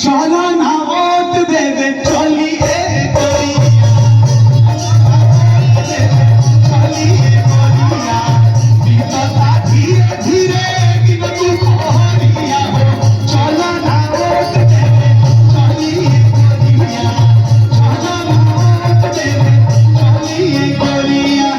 चलो ना वोट देवे चलिए धीरे धीरे चलो ना वोट देवे चलिए गोरिया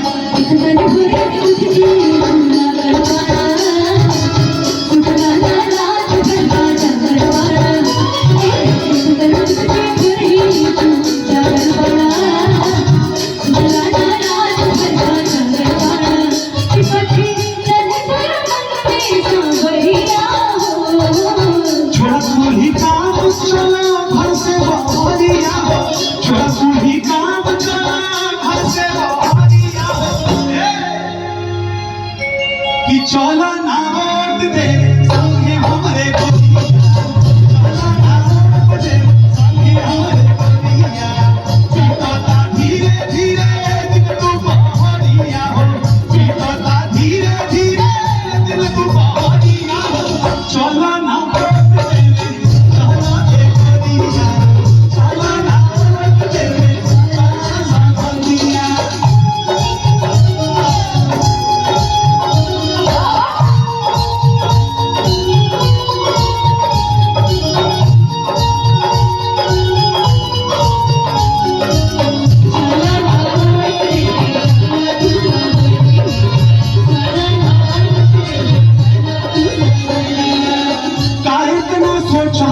चलो ना वोट दे संगे हमारे गोरिया संगे हमारे गोरिया जीतता धीरे धीरे दिल तू बहरिया हो जीतता धीरे धीरे दिल तू बहरिया हो चलो ना वोट दे चलो ए गोरिया चलो ना वोट दे गोरिया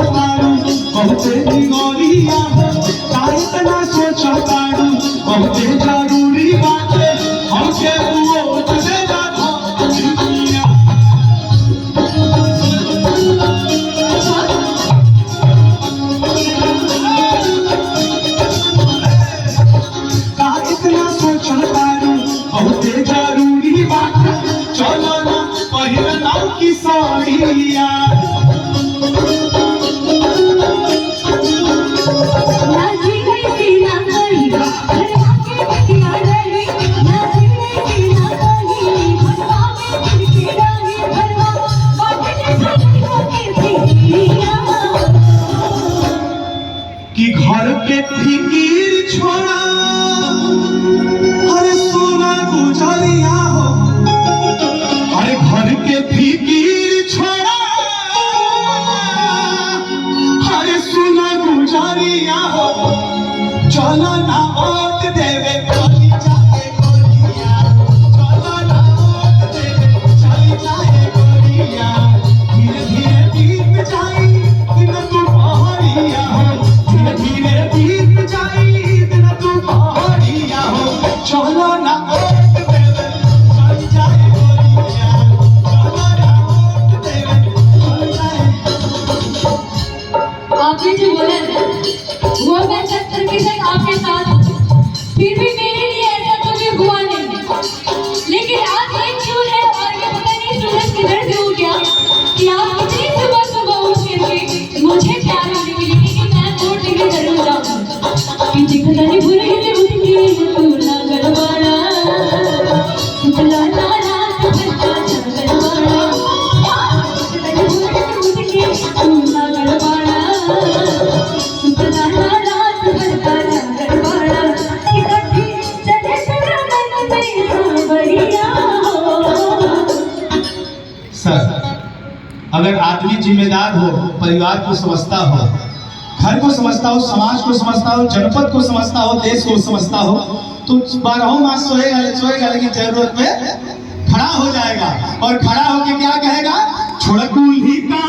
बहुते गोरिया इतना सोचो कारू बहुते जरूरी बात है हमके वोट देना दुनिया इतना सोचो कारू बहुते जरूरी बात है चलो ना पहला की साड़िया कि घर के फिकीर छोड़ा अरे सोना गुजरिया हो अरे घर के फिकीर छोड़ा अरे सोना गुजरिया हो चलो ना वोट देवे चली जाए गोरिया चलो ना वोट देवे चली जाए गोरिया धीरे धीरे बीत जाई दिन तू बहरिया हो धीरे बीत जाई दिन तू बहरिया हो चलो ना वोट देवे चली जाए गोरिया चलो ना वोट देवे चली जाए। आपने जो बोला था वो मैं 70% आपके साथ हूं। फिर भी मेरे लिए ऐसा कभी हुआ नहीं लेकिन आज एक चूर है और ये पता नहीं सूरज किधर से उठ गया कि आप इतनी सुबह सुबह उठ करके मुझे प्यार करने के लिए कि मैं वोट देने जरूर जाऊंगा कि दिखता नहीं भूल गई उठके तू ना गड़बड़ा सुतला ना रात भरता गड़बड़ा दिखता नहीं भूल गई उठके तू ना गड़बड़ा सुतला ना रात भरता गड़बड़ा इकट्ठी चले तेरा मन में बढ़िया हो। सर अगर आदमी जिम्मेदार हो परिवार को समझता हो घर को समझता हो समाज को समझता हो जनपद को समझता हो देश को समझता हो तो 12 मास सोएगा लेकिन जरूरत पे खड़ा हो जाएगा और खड़ा हो